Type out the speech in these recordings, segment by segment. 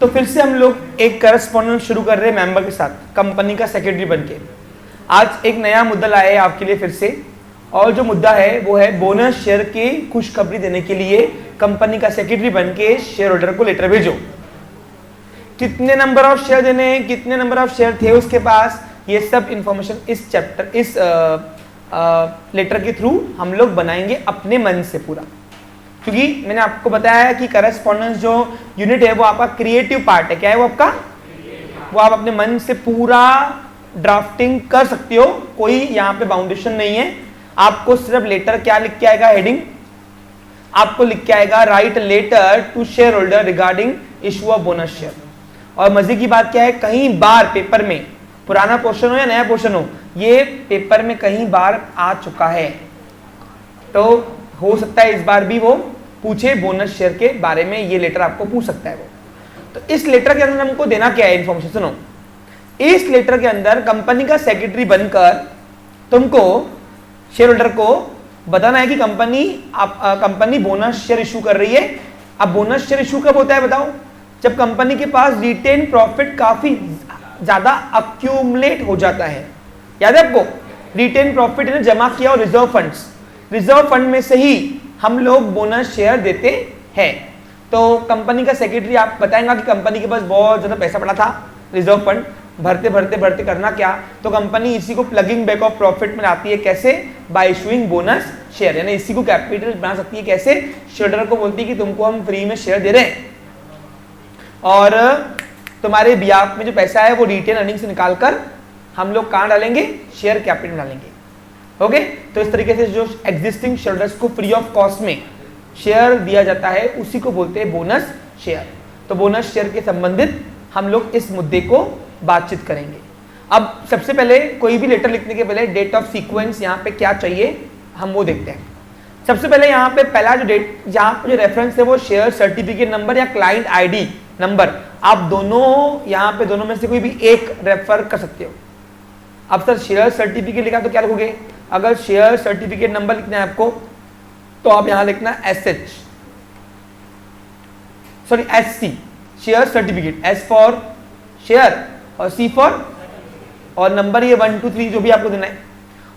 तो फिर से हम लोग एक करस्पॉन्डेंस शुरू कर रहे हैं मेंबर के साथ, कंपनी का सेक्रेटरी बनके। आज एक नया मुद्दा लाया है आपके लिए फिर से, और जो मुद्दा है वो है बोनस शेयर की खुशखबरी देने के लिए कंपनी का सेक्रेटरी बनके शेयर होल्डर को लेटर भेजो। कितने नंबर ऑफ शेयर देने हैं, कितने नंबर ऑफ शेयर थे उसके पास, ये सब इंफॉर्मेशन इस चैप्टर इस लेटर के थ्रू हम लोग बनाएंगे अपने मन से पूरा। क्योंकि मैंने आपको बताया है कि करस्पॉन्डेंस जो यूनिट है वो आपका क्रिएटिव पार्ट है। क्या है वो आपका? वो आप अपने मन से पूरा ड्राफ्टिंग कर सकते हो, कोई यहाँ पे बाउंडेशन नहीं है। आपको सिर्फ लेटर क्या लिख के आएगा, हेडिंग आपको लिख के आएगा write letter to share holder regarding issue of bonus share. और मजे की बात क्या है, कहीं बार पेपर में, पुराना पोर्शन हो या नया पोर्शन हो, ये पेपर में कहीं बार आ चुका है, तो हो सकता है इस बार भी वो पूछे बोनस शेयर के बारे में, ये लेटर आपको पूछ सकता है वो। तो इस लेटर के अंदर हमको देना क्या है इंफॉर्मेशन, सुनो। इस लेटर के अंदर कंपनी का सेक्रेटरी बनकर तुमको शेयर होल्डर को बताना है कि कंपनी बोनस शेयर इशू कर रही है। अब बोनस शेयर इशू कब होता है बताओ? जब कंपनी के पास रिटेन प्रॉफिट काफी ज्यादा अक्यूमुलेट हो जाता है। याद है आपको, रिटेन प्रॉफिट ने जमा किया और रिजर्व फंड्स, रिजर्व फंड में से ही हम लोग बोनस शेयर देते हैं। तो कंपनी का सेक्रेटरी आप बताएंगा कि कंपनी के पास बहुत ज्यादा पैसा पड़ा था, रिजर्व फंड भरते भरते भरते करना क्या, तो कंपनी इसी को प्लगिंग बैक ऑफ प्रॉफिट में लाती है। कैसे? बाय इशूइंग बोनस शेयर, यानी इसी को कैपिटल बना सकती है। कैसे? शेयरहोल्डर को बोलती है कि तुमको हम फ्री में शेयर दे रहे हैं और तुम्हारे बियाफ में जो पैसा है वो रिटेन अर्निंग से निकालकर हम लोग कहाँ डालेंगे, शेयर कैपिटल में डालेंगे। ओके, तो इस तरीके से जो एग्जिस्टिंग शेयरहोल्डर्स को फ्री ऑफ कॉस्ट में शेयर दिया जाता है उसी को बोलते हैं बोनस शेयर। तो बोनस शेयर के संबंधित हम लोग इस मुद्दे को बातचीत करेंगे। अब सबसे पहले कोई भी लेटर लिखने के पहले डेट ऑफ सीक्वेंस यहाँ पे क्या चाहिए हम वो देखते हैं। सबसे पहले यहाँ पे पहला जो डेट, यहाँ पे जो रेफरेंस है वो शेयर सर्टिफिकेट नंबर या क्लाइंट आईडी नंबर, आप दोनों यहाँ पे दोनों में से कोई भी एक रेफर कर सकते हो। अब सर शेयर सर्टिफिकेट लिखा तो क्या लिखोगे? अगर शेयर सर्टिफिकेट नंबर लिखना है आपको तो आप यहां लिखना SH, sorry SC, share certificate, S for share और C फॉर और नंबर ये 1 2 3 जो भी आपको देना है।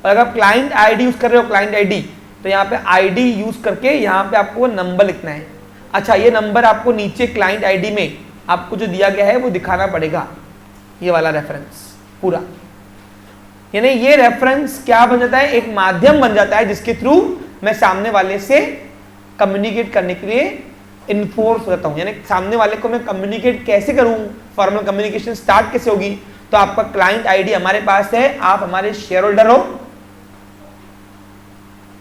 और अगर आप क्लाइंट आईडी यूज कर रहे हो, क्लाइंट आईडी, तो यहाँ पे आईडी यूज करके यहाँ पे आपको नंबर लिखना है। अच्छा, ये नंबर आपको नीचे क्लाइंट आईडी में आपको जो दिया गया है वो दिखाना पड़ेगा, ये वाला रेफरेंस पूरा। यानी ये रेफरेंस क्या बन जाता है, एक माध्यम बन जाता है जिसके थ्रू मैं सामने वाले से कम्युनिकेट करने के लिए इन्फोर्स हो जाता हूं। यानी सामने वाले को मैं कम्युनिकेट कैसे करूं, फॉर्मल कम्युनिकेशन स्टार्ट कैसे होगी, तो आपका क्लाइंट आईडी हमारे पास है, आप हमारे शेयर होल्डर हो।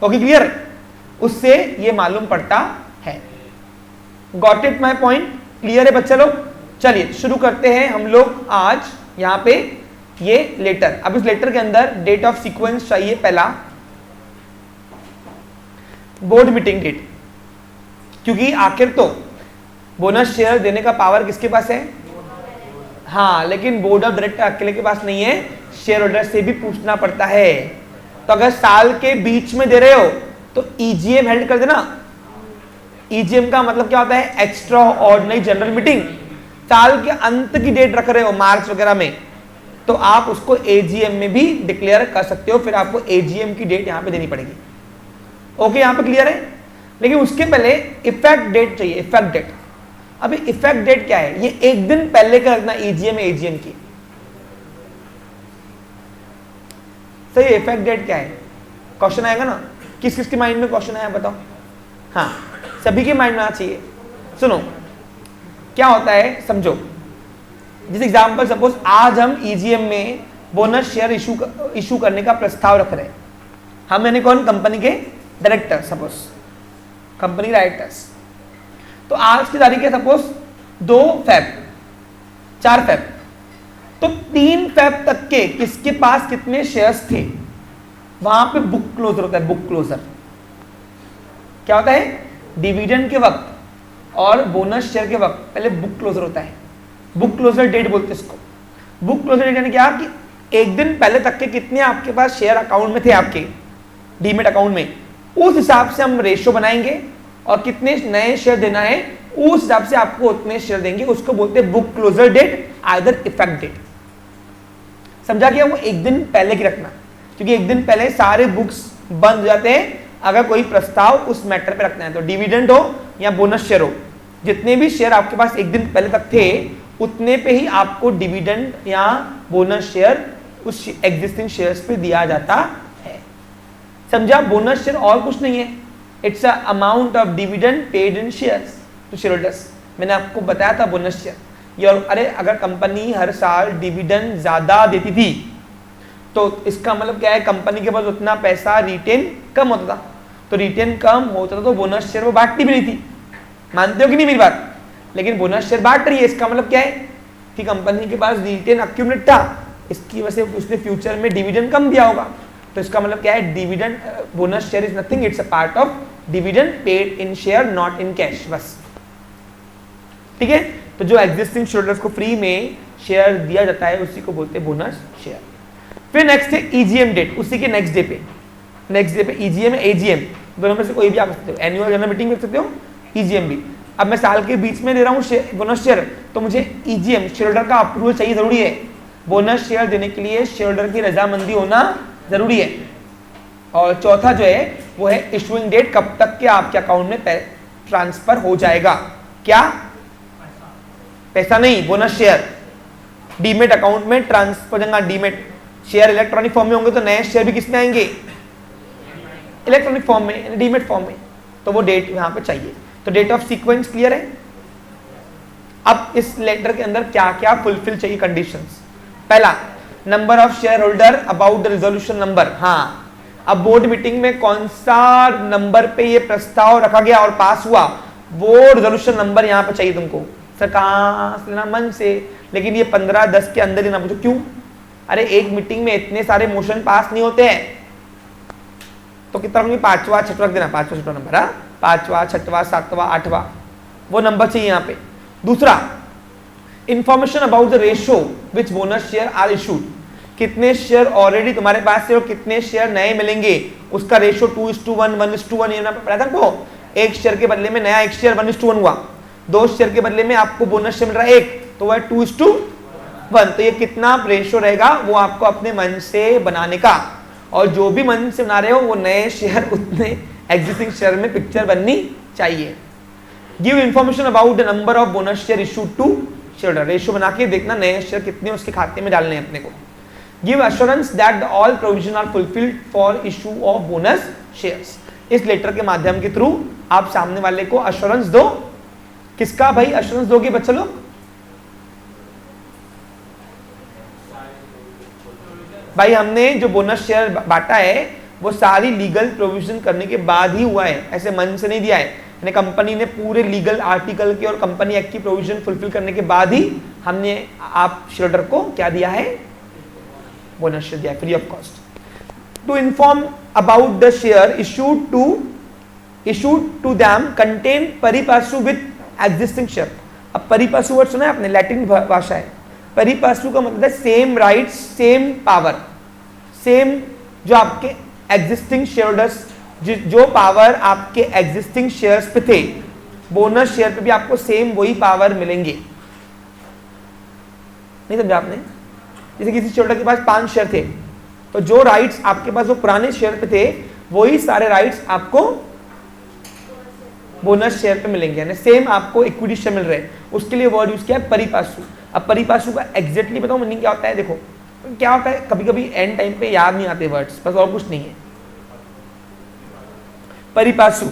Okay, clear? उससे ये मालूम पड़ता है। Got it my point? Clear है बच्चे लोग? चलिए शुरू करते हैं हम लोग आज यहाँ पे ये लेटर। अब इस लेटर के अंदर डेट ऑफ सीक्वेंस चाहिए पहला, बोर्ड मीटिंग डेट, क्योंकि आखिर तो बोनस शेयर देने का पावर किसके पास है? हाँ, लेकिन बोर्ड ऑफ डायरेक्टर अकेले के पास नहीं है, शेयर होल्डर से भी पूछना पड़ता है। तो अगर साल के बीच में दे रहे हो तो EGM हेल्ड कर देना। EGM का मतलब क्या होता है? Extra ordinary general meeting. साल के अंत की डेट रख रहे हो मार्च वगैरह में, तो आप उसको AGM में भी डिक्लेयर कर सकते हो, फिर आपको AGM की डेट यहां पे देनी पड़ेगी। ओके, यहां पे क्लियर है? लेकिन उसके पहले इफेक्ट डेट चाहिए, इफेक्ट डेट। अभी इफेक्ट डेट क्या है? ये एक दिन पहले का रखना EGM AGM की। सही, इफेक्ट डेट क्या है? क्वेश्चन आएगा ना, किस किस के माइंड में क्वेश्चन आया बताओ? हाँ, सभी के माइंड में आना चाहिए। सुनो क्या होता है, समझो। जिस एग्जाम्पल, सपोज आज हम EGM में बोनस शेयर इशू करने का प्रस्ताव रख रहे हैं। हम यानी कौन? कंपनी के डायरेक्टर, सपोज कंपनी डायरेक्टर्स। तो आज की तारीख है सपोज 2 फेब, 4 फेब, तो 3 फेब तक के किसके पास कितने शेयर्स थे, वहां पे बुक क्लोजर होता है। बुक क्लोजर क्या होता है? डिविडेंड के वक्त और बोनस शेयर के वक्त पहले बुक क्लोजर होता है। बुक क्लोजर डेट बोलते हैं इसको। बुक क्लोजर डेट यानी क्या कि एक दिन पहले तक के कितने आपके पास शेयर अकाउंट में थे, आपके डीमेट अकाउंट में, उस हिसाब से हम रेशियो बनाएंगे और कितने नए शेयर देना है उस हिसाब से आपको उतने शेयर देंगे, उसको बोलते हैं book closure date, either effect date. समझा क्या? वो एक दिन पहले की रखना, क्योंकि एक दिन पहले सारे बुक्स बंद हो जाते हैं अगर कोई प्रस्ताव उस मैटर पे रखना है। तो डिविडेंड हो या बोनस शेयर हो, जितने भी शेयर आपके पास एक दिन पहले तक थे उतने पे ही आपको डिविडेंड या बोनस शेयर उस एग्जिस्टिंग शेयर्स पे दिया जाता है। समझा? बोनस शेयर और कुछ नहीं है, it's a amount of dividend paid in shares to share holders. मैंने आपको बताया था बोनस शेयर ये। और अरे अगर कंपनी हर साल डिविडेंड ज्यादा देती थी तो इसका मतलब क्या है, कंपनी के पास उतना पैसा रिटेन कम होता था, तो रिटेन कम होता था तो बोनस शेयर वो बांटती भी नहीं थी। मानते हो कि नहीं मेरी बात? लेकिन बोनस शेयर बांट रही है, इसका मतलब क्या है कि कंपनी के पास रिटेन अक्यूमुलेट था, इसकी वजह से उसने फ्यूचर में डिविडेंड कम दिया होगा। तो इसका मतलब क्या है, dividend bonus share is nothing, it's a part of dividend paid in share not in cash, बस। ठीक है? तो जो एग्जिस्टिंग शेयरहोल्डर्स को फ्री में शेयर दिया जाता है उसी को बोलते हैं बोनस शेयर। फिर नेक्स्ट है ईजीएम डेट, उसी के नेक्स्ट डे पे ईजीएम है एजीएम, दोनों में से कोई भी आप सकते हो, एनुअल जनरल मीटिंग कर सकते हो, ईजीएम भी। अब मैं साल के बीच में दे रहा हूँ बोनस शेयर, तो मुझे ईजीएम शेयरहोल्डर का अप्रूवल चाहिए, जरूरी है। बोनस शेयर देने के लिए शेयरहोल्डर की रजामंदी होना जरूरी है। और चौथा जो है वो है इशुइंग डेट, कब तक के आपके अकाउंट में ट्रांसफर हो जाएगा। क्या? पैसा नहीं, बोनस शेयर डीमेट अकाउंट में ट्रांसफर हो जाएगा। डीमेट शेयर इलेक्ट्रॉनिक फॉर्म में होंगे तो नए शेयर भी किसमें आएंगे? इलेक्ट्रॉनिक फॉर्म में, डीमेट फॉर्म में। तो वो डेट यहां पे चाहिए। तो डेट ऑफ सीक्वेंस क्लियर है। अब इस लेटर के अंदर क्या क्या फुलफिल चाहिए कंडीशंस? पहला, number of share holder about the resolution number. हाँ, अब बोर्ड मीटिंग में कौन सा नंबर पे ये प्रस्ताव रखा गया और पास हुआ, वो रेजोल्यूशन नंबर यहाँ पे चाहिए तुमको। सर कहाँ से लेना? मन से। लेकिन ये 15-10 के अंदर ही ना पूछो। क्यों? अरे एक मीटिंग में इतने सारे मोशन पास नहीं होते हैं, तो कितना होंगे? 5वां 6वां देना, 5वां 6वां नंबर। हाँ, 5वां 6वां 7वां 8वां वो नंबर चाहिए यहाँ पे। दूसरा, information about the ratio which bonus share are issued, कितने शेयर ऑलरेडी तुम्हारे पास है और कितने शेयर नए मिलेंगे, उसका रेशियो 2:1 1:1 ये ना पता था को। एक शेयर के बदले में नया एक शेयर 1:1 हुआ, 2 शेयर के बदले में आपको बोनस शेयर मिल रहा है 1, तो वह 2:1। तो ये कितना रेशियो रहेगा वो आपको अपने मन से बनाने का, और जो भी मन से बना रहे हो वो नए शेयर उतने एग्जिस्टिंग शेयर में पिक्चर बननी चाहिए। Give information about the number of bonus share issued to share, ratio बना के देखना नए शेयर कितने उसके खाते में डालने हैं अपने को। Give assurance that all provision are fulfilled for issue of bonus shares, इस लेटर के माध्यम के थ्रू आप सामने वाले को अश्योरेंस दो। किसका भाई अश्योरेंस दोगे बच्चे लोग? भाई हमने जो बोनस शेयर बांटा है वो सारी लीगल प्रोविजन करने के बाद ही हुआ है, ऐसे मन से नहीं दिया है। कंपनी ने पूरे लीगल आर्टिकल के और कंपनी एक्ट की प्रोविजन फुलफिल करने के बाद ही हमने आप शेयरहोल्डर को क्या दिया है? बोनस शेयर दिया, free of cost. To inform about the share issued to them contain pari passu with existing share. अब परिपासु वर्ड सुना है आपने? लैटिन भाषा है। परिपासु का मतलब है same rights same power, same जो आपके एग्जिस्टिंग शेयरहोल्डर्स, जो पावर आपके एग्जिस्टिंग शेयर्स पे थे, बोनस शेयर पे भी आपको सेम वही पावर मिलेंगे। नहीं समझा आपने? जैसे किसी शेयरहोल्डर के पास 5 शेयर थे, तो जो राइट्स आपके पास वो पुराने शेयर पे थे वही सारे राइट्स आपको बोनस शेयर पे मिलेंगे, यानी सेम आपको इक्विटी शेयर मिल रहे हैं। उसके लिए वर्ड यूज किया है परिपासु। अब परिपासु का एग्जैक्टली बताओ मीनिंग क्या होता है? देखो क्या होता है, कभी कभी एंड टाइम पे याद नहीं आते वर्ड्स, बस और कुछ नहीं है। परिपासु,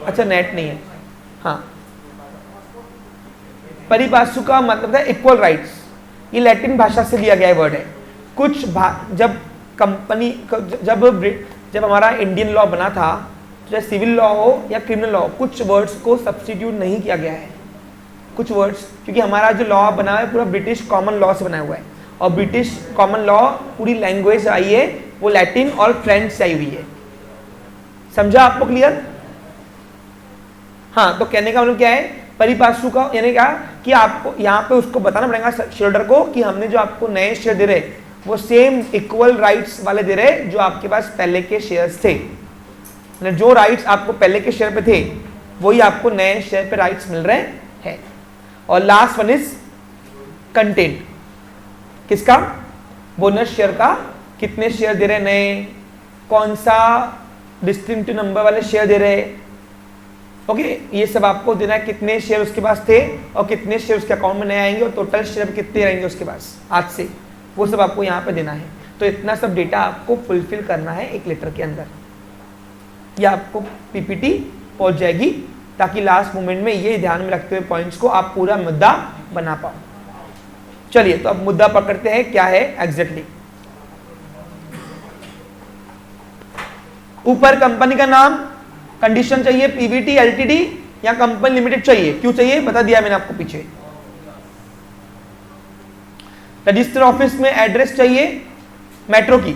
अच्छा नेट नहीं है। हाँ, परिपासु का मतलब है इक्वल राइट्स। ये लैटिन भाषा से लिया गया वर्ड है। कुछ जब कंपनी जब हमारा इंडियन लॉ बना था, चाहे सिविल लॉ हो या क्रिमिनल लॉ, कुछ वर्ड्स को सब्स्टिट्यूट नहीं किया गया है। कुछ वर्ड्स, क्योंकि हमारा जो लॉ बना है पूरा ब्रिटिश कॉमन लॉ से बना हुआ है, और ब्रिटिश कॉमन लॉ पूरी लैंग्वेज आई है वो लैटिन और फ्रेंच से आई हुई है। समझा आपको? क्लियर? हाँ, तो कहने का मतलब क्या है, परिपासु का यानी क्या कि आपको यहाँ पे उसको बताना पड़ेगा शेयरहोल्डर को कि हमने जो आपको नए शेयर दे रहे वो सेम इक्वल राइट्स वाले दे रहे जो आपके पास पहले के शेयर्स थे। जो राइट्स आपको पहले के शेयर पे थे वही आपको नए शेयर पे राइट्स मिल रहे हैं। और लास्ट वन इज कंटेंट, किसका, बोनस शेयर का, कितने शेयर दे रहे हैं नए, कौन सा डिस्टिंक्टिव नंबर वाले शेयर दे रहे हैं, ओके ये सब आपको देना है, कितने शेयर उसके पास थे और कितने शेयर उसके अकाउंट में नए आएंगे और टोटल शेयर कितने रहेंगे उसके पास आज से, वो सब आपको यहाँ पे देना है। तो इतना सब डेटा आपको फुलफिल करना है एक लेटर के अंदर, ये आपको पीपीटी पहुंच जाएगी, ताकि लास्ट मोमेंट में ये ध्यान में रखते हुए पॉइंट्स को आप पूरा मुद्दा बना पाओ। चलिए तो अब मुद्दा पकड़ते हैं, क्या है एग्जैक्टली। ऊपर कंपनी का नाम, कंडीशन चाहिए पीवीटी एलटीडी या कंपनी लिमिटेड चाहिए, क्यों चाहिए बता दिया मैंने आपको पीछे। रजिस्टर ऑफिस में एड्रेस चाहिए मेट्रो की,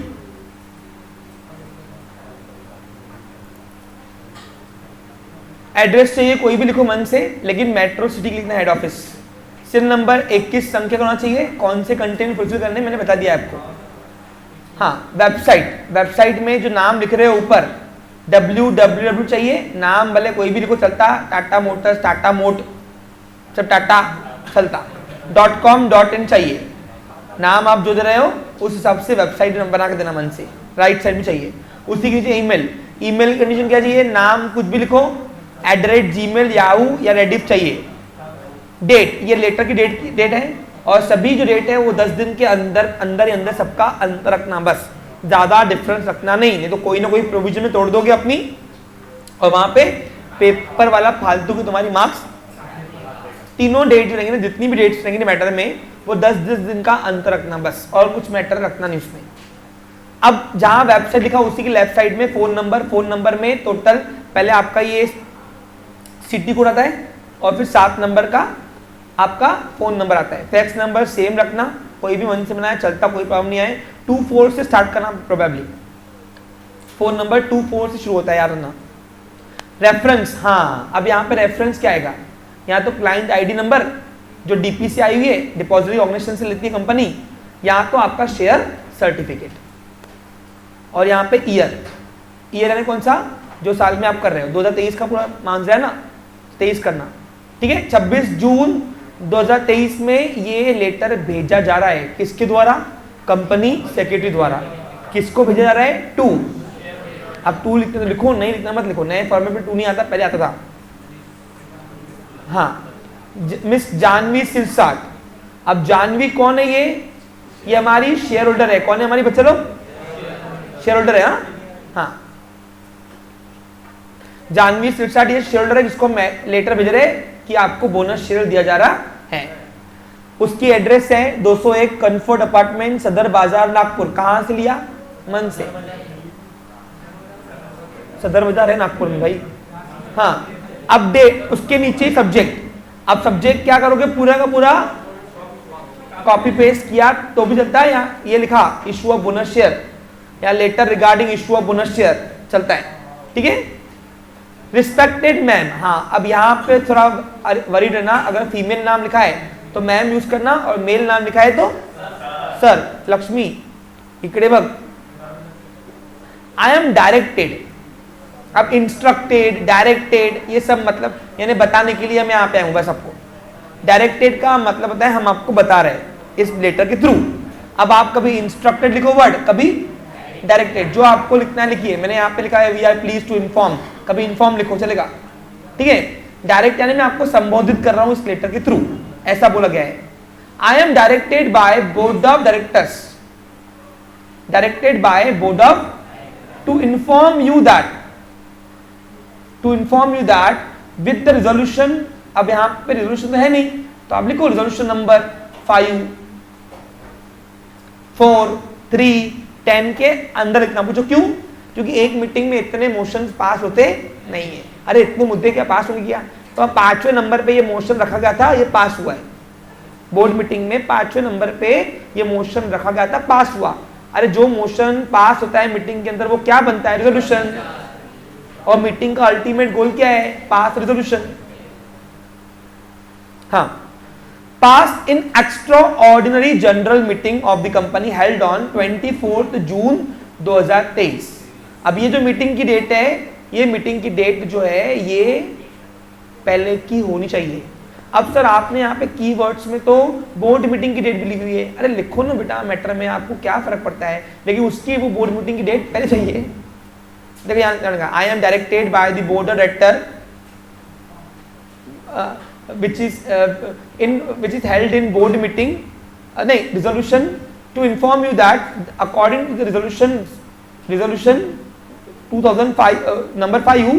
एड्रेस चाहिए कोई भी लिखो मन से, लेकिन मेट्रो सिटी लिखना हेड ऑफिस। सिर नंबर 21 संख्या का होना चाहिए, कौन से कंटेंट फुलफिल करने मैंने बता दिया आपको। हाँ वेबसाइट, वेबसाइट में जो नाम लिख रहे हो ऊपर www चाहिए, नाम भले कोई भी लिखो चलता, टाटा मोटर्स, टाटा मोट, सब टाटा चलता, .com .in चाहिए, नाम आप जो दे रहे हो उस हिसाब से वेबसाइट बना के देना मन से, राइट साइड में चाहिए। उसी के नीचे ईमेल, ईमेल कंडीशन क्या चाहिए, नाम कुछ भी लिखो, @gmail याहू या रेडिफ चाहिए। डेट, ये लेटर की डेट है और सभी जो डेट है वो 10 दिन के अंदर अंदर ही अंदर सबका अंतर रखना, बस ज्यादा डिफरेंस रखना नहीं तो कोई ना कोई प्रोविजन में तोड़ दोगे अपनी और वहां पे पेपर वाला फालतू की तुम्हारी मार्क्स। तीनों डेट जो रहेंगे ना, जितनी भी डेट्स रहेंगी मैटर में, वो 10-10 दिन का अंतर रखना बस, और कुछ मैटर रखना नहीं उसमें। अब जहां वेबसाइट लिखा उसी की लेफ्ट साइड में फोन नंबर, फोन नंबर में टोटल पहले आपका ये सिटी कोड आता है और फिर 7 नंबर का आपका फोन नंबर आता है। फैक्स नंबर सेम रखना, कोई भी मन से बनाया चलता, कोई प्रॉब्लम नहीं आए। 24 से स्टार्ट करना प्रोबेबली, फोन नंबर 24 से शुरू होता है याद रखना। रेफरेंस, हाँ अब यहाँ पे रेफरेंस क्या आएगा, यहाँ तो क्लाइंट आईडी नंबर जो डीपी से आई हुई है, डिपॉजिटरी ऑर्गेनाइजेशन से लेती है कंपनी, यहाँ तो आपका शेयर सर्टिफिकेट, और यहाँ पे ईयर, ईयर यानी कौन सा, जो साल में आप कर रहे हो, 2023 का पूरा मान रहा है ना, 23 करना, ठीक है। 26 जून 2023 में ये लेटर भेजा जा रहा है, किसके द्वारा, कंपनी सेक्रेटरी द्वारा। किसको भेजा जा रहा है, टू, अब टू लिखते तो लिखो, नहीं लिखना मत लिखो, नए फॉर्मेट में टू नहीं आता, पहले आता था। हाँ मिस जानवी सिरसाट, अब जानवी कौन है, ये हमारी शेयर होल्डर है, कौन है हमारी बच्चे लोग, शेयर होल्डर है। हाँ जानवी सिरसाट ये शेयर होल्डर है जिसको मैं लेटर भेज रहे कि आपको बोनस शेयर दिया जा रहा है। उसकी एड्रेस है 201 कंफर्ट अपार्टमेंट, सदर बाजार, नागपुर। कहां से लिया, मन से, सदर बाजार है नागपुर में भाई। हाँ अपडेट, उसके नीचे सब्जेक्ट, अब सब्जेक्ट क्या करोगे, पूरा का पूरा कॉपी पेस्ट किया तो भी चलता है, या ये लिखा इशू ऑफ बोनस शेयर या letter regarding issue of bonus share चलता है, ठीक है। रिस्पेक्टेड मैम, हाँ अब यहाँ पे थोड़ा वरीड रहना, अगर फीमेल नाम लिखा है तो मैम यूज करना और मेल नाम लिखा है तो सर। लक्ष्मी इकड़े बग, आई एम डायरेक्टेड, अब इंस्ट्रक्टेड, डायरेक्टेड ये सब मतलब यानी बताने के लिए मैं यहाँ पे आऊंगा सबको। डायरेक्टेड का मतलब होता है हम आपको बता रहे हैं इस लेटर के थ्रू। अब आप कभी इंस्ट्रक्टेड लिखो वर्ड, कभी डायरेक्टेड, जो आपको लिखना है लिखिए। मैंने यहाँ पे लिखा है we are pleased to inform, कभी इन्फॉर्म लिखो चलेगा, ठीक है। डायरेक्ट यानी मैं आपको संबोधित कर रहा हूं इस लेटर के थ्रू, ऐसा बोला गया है। I am directed by board of directors, directed by board of to inform you that, to inform you that with the resolution. अब यहां पे रिजोल्यूशन तो है नहीं तो आप लिखो रिजोल्यूशन नंबर 5, 4, 3, 10 के अंदर लिखना। पूछो क्यों, क्योंकि एक मीटिंग में इतने मोशंस पास होते नहीं है। अरे इतने मुद्दे क्या पास होने किया, तो 5वें नंबर पे ये मोशन रखा गया था, ये पास हुआ है। बोर्ड मीटिंग में 5वें नंबर पे ये मोशन रखा गया था, पास हुआ। अरे जो मोशन पास होता है मीटिंग के अंदर वो क्या बनता है, रिजोल्यूशन। और मीटिंग का अल्टीमेट गोल क्या है, पास रिजोल्यूशन। हाँ, pass in extra ordinary general meeting of the company held on 24 June 2023। अब ये जो मीटिंग की डेट है, ये मीटिंग की डेट जो है ये पहले की होनी चाहिए। अब सर आपने यहाँ पे कीवर्ड्स में तो बोर्ड मीटिंग की डेट भी लिखी हुई है, अरे लिखो ना बेटा, मैटर में आपको क्या फर्क पड़ता है, लेकिन उसकी वो बोर्ड मीटिंग की डेट पहले चाहिए। देखिए यहाँ आई am directed by the board of director which is held in board meeting, resolution to inform you that according to the resolution 2005 number 5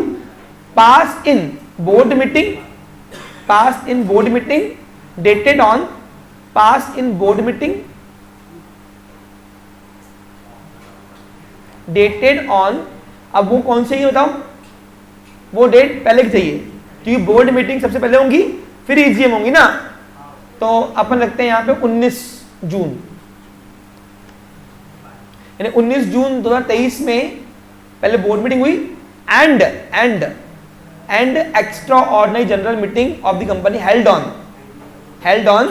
passed in board meeting dated on अब वो कौन से ही बताओ, वो डेट पहले की चाहिए क्योंकि बोर्ड मीटिंग सबसे पहले होंगी फिर ईजीएम होंगी ना। तो अपन लगते हैं यहां पे 19 जून, यानी 19 जून 2023 में पहले बोर्ड मीटिंग हुई and extra ordinary general meeting of the company held on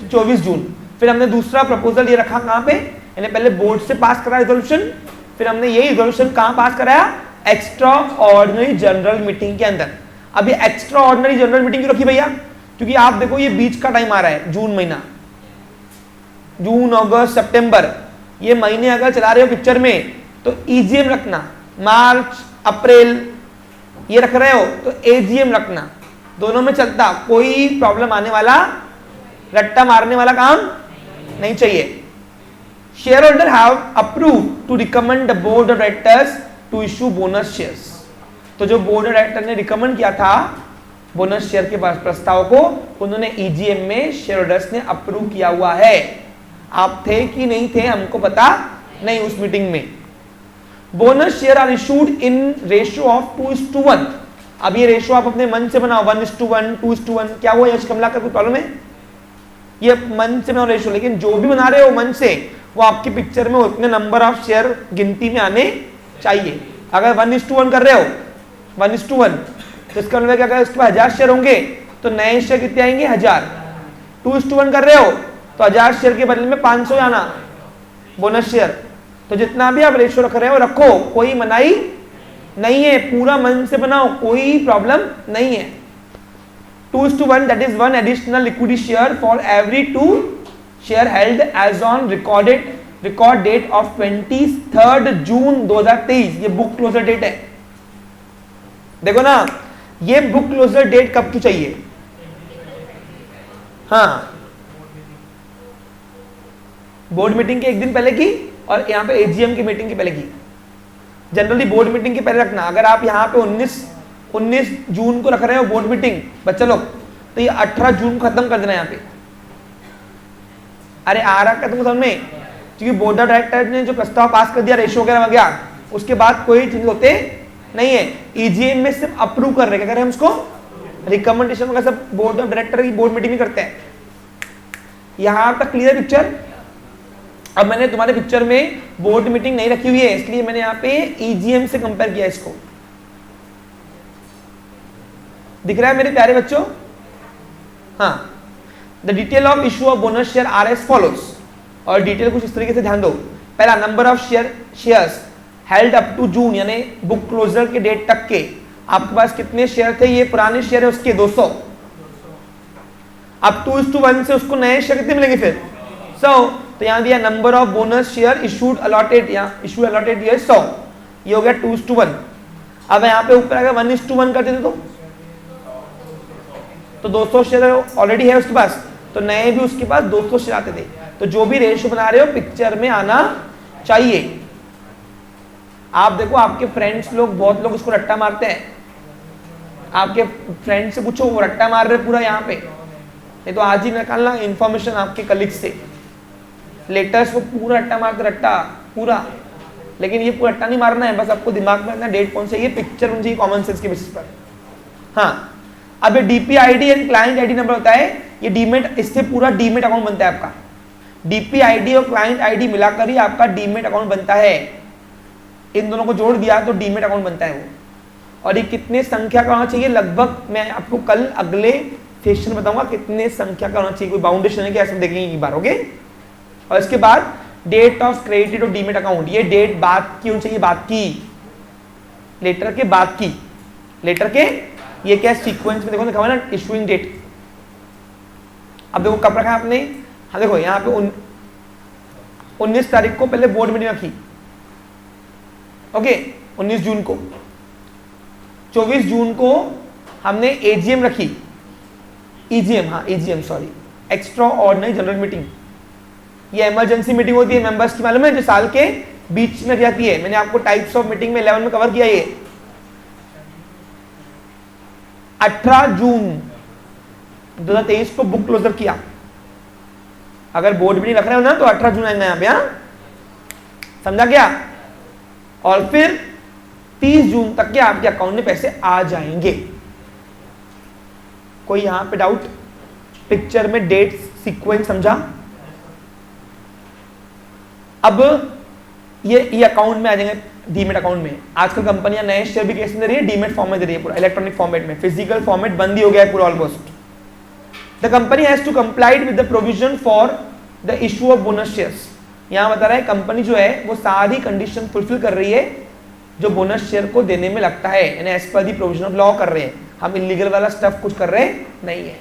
24 जून। फिर हमने दूसरा प्रपोजल ये रखा कहां पे, यानी पहले बोर्ड से पास करा रिजोल्यूशन, फिर हमने यही रिजोल्यूशन कहां पास कराया, एक्स्ट्रा ऑर्डिनरी जनरल मीटिंग के अंदर। अभी एक्स्ट्रा ऑर्डिनरी जनरल मीटिंग क्यों रखी भैया, क्योंकि आप देखो ये बीच का टाइम आ रहा है, जून महीना, जून अगस्त सितंबर, ये महीने अगर चला रहे हो पिक्चर में तो ईजीएम रखना, मार्च अप्रैल ये रख रहे हो तो एजीएम रखना, दोनों में चलता, कोई प्रॉब्लम आने वाला, रट्टा मारने वाला काम नहीं चाहिए। Share holder have approve to recommend the board of directors to issue bonus shares. तो जो बोर्ड ऑफ डायरेक्टर ने रिकमेंड किया था बोनस शेयर के प्रस्ताव को, उन्होंने ईजीएम में शेयर होल्डर्स ने अप्रूव किया हुआ है। आप थे कि नहीं थे हमको पता नहीं उस मीटिंग में। Bonus share are issued in ratio of 2:1। अब ये रेशियो आप अपने मन से बनाओ, 1:1, 2:1, क्या हुआ यश कमला का कोई प्रॉब्लम है, ये मन से बनाओ रेशियो, लेकिन जो भी बना रहे हो मन से वो आपकी पिक्चर में उतने नंबर ऑफ शेयर गिनती में आने चाहिए। अगर 1:1 कर रहे हो 1:1 तो इसका मतलब अगर इसके 1000 शेयर होंगे तो नए शेयर कितने आएंगे, 1000। 2:1 कर रहे हो तो 1000 शेयर के बदले में 500 आना बोनस शेयर। तो जितना भी आप रेशियो रख रहे हो रखो, कोई मनाही नहीं है, पूरा मन से बनाओ, कोई प्रॉब्लम नहीं है। 2:1 that is 1 additional liquidity share for every 2 share held as on record date of 23rd जून 2023। ये बुक क्लोजर डेट है, देखो ना, ये बुक क्लोजर डेट कब की चाहिए, हाँ बोर्ड मीटिंग के एक दिन पहले की और यहाँ पे एजीएम की मीटिंग के पहले की। जनरली बोर्ड मीटिंग के पहले रखना। अगर आप यहाँ पे 19 जून को रख रहे हो बोर्ड मीटिंग बच्चा लोग, तो ये 18 जून को खत्म कर देना यहाँ पे। अरे आ रहा है तुमको समझ में, क्योंकि बोर्ड ऑफ डायरेक्टर ने जो प्रस्ताव पास कर दिया रेशियो वगैरह वगैरह, उसके बाद कोई चेंज होते नहीं है। ईजीएम में सिर्फ अप्रूव कर रहे हैं, क्या करें हम उसको, रिकमेंडेशन वगैरह सब बोर्ड ऑफ डायरेक्टर की बोर्ड मीटिंग में करते हैं। यहां तक क्लियर पिक्चर। अब मैंने तुम्हारे पिक्चर में बोर्ड मीटिंग नहीं रखी हुई है, इसलिए मैंने यहाँ पे ईजीएम से कंपेयर किया इसको। दिख रहा है मेरे प्यारे बच्चों, हाँ। The detail of issue of bonus share are as follows, और डिटेल कुछ इस तरीके से ध्यान दो। पहला, number of shares held up to June, यानी बुक क्लोजर के डेट तक के आपके पास कितने शेयर थे, ये पुराने शेयर है उसके 200। अब 2:1 से उसको नए शेयर कितने मिलेंगे फिर 100। तो यहां दिया number of bonus share issued allotted, यहाँ इशू अलॉटेड ये 100, ये हो गया 2:1। अब यहाँ पे ऊपर अगर 1:1 करते थे तो 200 शेयर ऑलरेडी है उसके पास, तो नए भी उसके पास 200 शेयर आते थे। तो जो भी रेशियो बना रहे हो पिक्चर में आना चाहिए। आप देखो आपके फ्रेंड्स लोग, बहुत लोग इसको रट्टा मारते हैं, आपके फ्रेंड से पूछो वो रट्टा मार रहे पूरा यहाँ पे, नहीं तो आज ही निकालना इंफॉर्मेशन आपके कलीग से। लेटर्स को पूरा रट्टा मारते, रट्टा पूरा, लेकिन ये पूरा रट्टा नहीं मारना है, बस आपको दिमाग में रखना डेट कौन सी है, पिक्चर होनी चाहिए कॉमन सेंस के बेसिस पर। हाँ, अब ये DP ID and client ID number होता है, ये डीमेट, इससे पूरा डीमेट अकाउंट बनता है आपका। डीपी आईडी और क्लाइंट आईडी मिलाकर ही आपका डीमेट अकाउंट बनता है। इन दोनों को जोड़ दिया तो डीमेट अकाउंट बनता है वो। और ये कितने संख्या का होना चाहिए, लगभग मैं आपको कल अगले सेशन में बताऊंगा कितने संख्या का होना चाहिए, कोई बाउंडेशन है क्या, ऐसा देखेंगे एक बार, ओके। और इसके बाद डेट ऑफ क्रेडिट और डीमेट अकाउंट, ये डेट बाद की होनी चाहिए, बाद की, लेटर के बाद की, लेटर के ये क्या सीक्वेंस में देखो लिखा हुआ है ना, इशूइंग डेट। अब देखो कब रखा है आपने, हाँ देखो यहाँ पे 19 तारीख को पहले बोर्ड मीटिंग रखी, ओके 19 जून को। 24 जून को हमने एजीएम रखी, ईजीएम, हाँ EGM sorry, extra ordinary general meeting. ये इमरजेंसी मीटिंग होती है मेंबर्स की, मालूम है, जो साल के बीच में जाती है। मैंने आपको टाइप्स ऑफ मीटिंग में 11 में कवर किया। ये 18 जून 2023 को बुक क्लोजर किया। अगर बोर्ड मीटिंग रख रहे हो ना तो 18 जून आएगा यहाँ पे, हाँ समझा क्या? और फिर 30 जून तक के आपके अकाउंट में पैसे आ जाएंगे। कोई यहां पे डाउट? पिक्चर में डेट सीक्वेंस समझा? अब ये अकाउंट में आ जाएंगे, डीमेट अकाउंट में। आजकल कंपनियां नए शेयर भी कैसे दे रही है? डीमेट फॉर्मेट दे रही है, पूरा इलेक्ट्रॉनिक फॉर्मेट में। फिजिकल फॉर्मेट बंद ही हो गया है पूरा almost. The company has to complied with the provision for the issue of bonus shares. यहां बता रहा है कंपनी जो है वो सारी कंडीशन फुलफिल कर रही है जो बोनस शेयर को देने में लगता है, यानी as per the provision of law कर रहे हैं। हम इलीगल वाला स्टफ कुछ कर रहे नहीं है।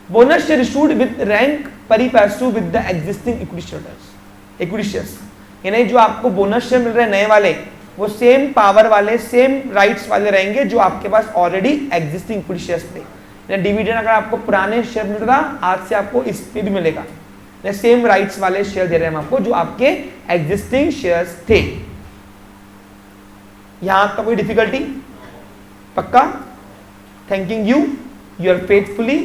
Bonus share issued with rank pari passu with the existing equity shares, यानी जो आपको बोनस शेयर मिल रहे हैं नए वाले, वो सेम पावर वाले, सेम राइट्स वाले रहेंगे जो आपके पास ऑलरेडी एग्जिस्टिंग इक्विटी शेयर्स थे। डिविडेंड अगर आपको पुराने शेयर मिल रहा, आज से आपको इस पे भी मिलेगा। सेम राइट्स वाले शेयर दे रहे हैं हम आपको जो आपके एग्जिस्टिंग शेयर्स थे। यहां आपका कोई डिफिकल्टी? पक्का? Thanking you yours faithfully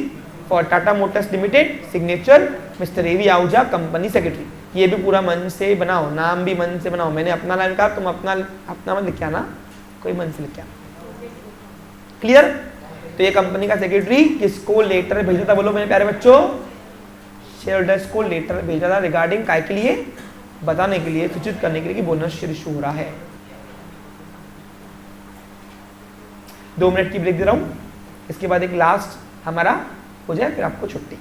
for Tata Motors Limited, signature mister AV Ahuja, company secretary. ये भी पूरा मन से बनाओ, नाम भी मन से बनाओ। मैंने अपना नाम कहा, तुम अपना मत लिख के आना, कोई मन से लिख के आना। क्लियर? तो ये कंपनी का सेक्रेटरी किसको लेटर भेजा था बोलो मेरे प्यारे बच्चों? शेयर होल्डर्स को लेटर भेजा था रिगार्डिंग काय के लिए? बताने के लिए, सूचित करने के लिए कि बोनस शेयर इशू हो रहा है। 2 मिनट की ब्रेक दे रहा हूं, इसके बाद एक लास्ट हमारा हो जाए, फिर आपको छुट्टी।